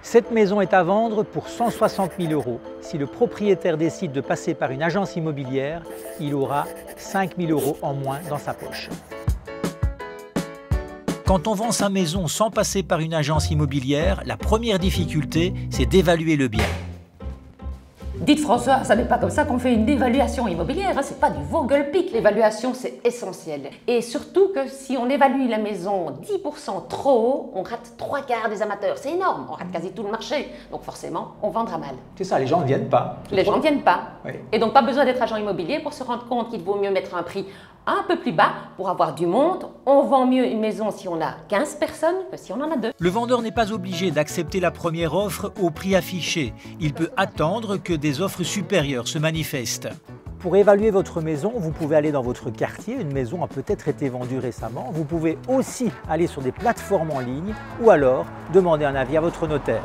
Cette maison est à vendre pour 160 000 €. Si le propriétaire décide de passer par une agence immobilière, il aura 5 000 € en moins dans sa poche. Quand on vend sa maison sans passer par une agence immobilière, la première difficulté, c'est d'évaluer le bien. Dites François, ça n'est pas comme ça qu'on fait une évaluation immobilière, hein, c'est pas du Vogelpick. L'évaluation, c'est essentiel. Et surtout que si on évalue la maison 10% trop haut, on rate 3/4 des amateurs. C'est énorme, on rate quasi tout le marché. Donc forcément, on vendra mal. C'est ça, les gens ne viennent pas. Les gens ne viennent pas. Oui. Et donc pas besoin d'être agent immobilier pour se rendre compte qu'il vaut mieux mettre un prix un peu plus bas pour avoir du monde. On vend mieux une maison si on a 15 personnes que si on en a 2. Le vendeur n'est pas obligé d'accepter la première offre au prix affiché. Il peut attendre que des offres supérieures se manifestent. Pour évaluer votre maison, vous pouvez aller dans votre quartier. Une maison a peut-être été vendue récemment. Vous pouvez aussi aller sur des plateformes en ligne ou alors demander un avis à votre notaire.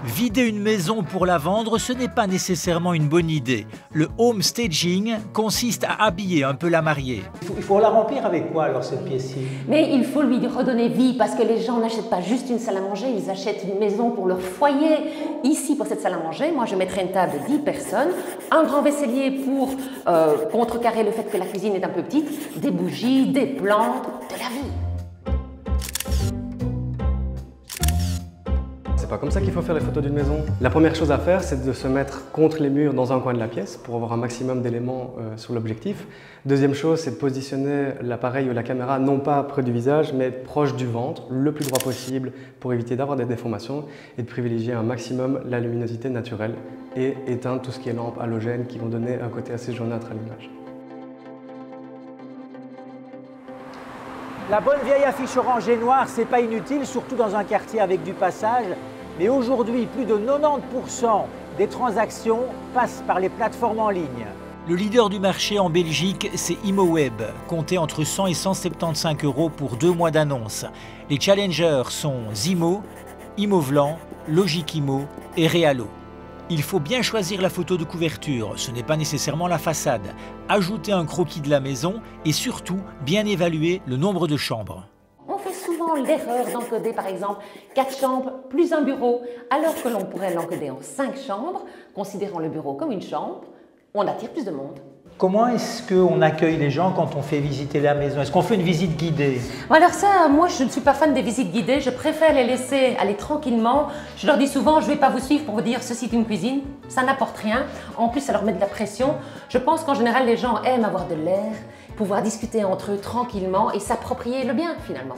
Vider une maison pour la vendre, ce n'est pas nécessairement une bonne idée. Le home staging consiste à habiller un peu la mariée. Il faut la remplir avec quoi alors cette pièce-ci? Mais il faut lui redonner vie parce que les gens n'achètent pas juste une salle à manger, ils achètent une maison pour leur foyer. Ici, pour cette salle à manger, moi je mettrai une table de 10 personnes, un grand vaisselier pour contrecarrer le fait que la cuisine est un peu petite, des bougies, des plantes, de la vie. C'est pas comme ça qu'il faut faire les photos d'une maison. La première chose à faire, c'est de se mettre contre les murs dans un coin de la pièce pour avoir un maximum d'éléments sur l'objectif. Deuxième chose, c'est de positionner l'appareil ou la caméra non pas près du visage, mais proche du ventre, le plus droit possible pour éviter d'avoir des déformations et de privilégier un maximum la luminosité naturelle et éteindre tout ce qui est lampes halogènes qui vont donner un côté assez jaunâtre à l'image. La bonne vieille affiche orange et noire, c'est pas inutile, surtout dans un quartier avec du passage. Mais aujourd'hui, plus de 90% des transactions passent par les plateformes en ligne. Le leader du marché en Belgique, c'est Imoweb, compté entre 100 et 175 € pour 2 mois d'annonce. Les challengers sont Zimo, Imovlan, Logikimo et Realo. Il faut bien choisir la photo de couverture, ce n'est pas nécessairement la façade. Ajouter un croquis de la maison et surtout bien évaluer le nombre de chambres. On fait souvent l'erreur d'encoder par exemple 4 chambres plus un bureau, alors que l'on pourrait l'encoder en 5 chambres, considérant le bureau comme une chambre, on attire plus de monde. Comment est-ce qu'on accueille les gens quand on fait visiter la maison? Est-ce qu'on fait une visite guidée? Alors ça, moi je ne suis pas fan des visites guidées, je préfère les laisser aller tranquillement. Je leur dis souvent, je ne vais pas vous suivre pour vous dire ceci est une cuisine, ça n'apporte rien. En plus, ça leur met de la pression. Je pense qu'en général, les gens aiment avoir de l'air, pouvoir discuter entre eux tranquillement et s'approprier le bien finalement.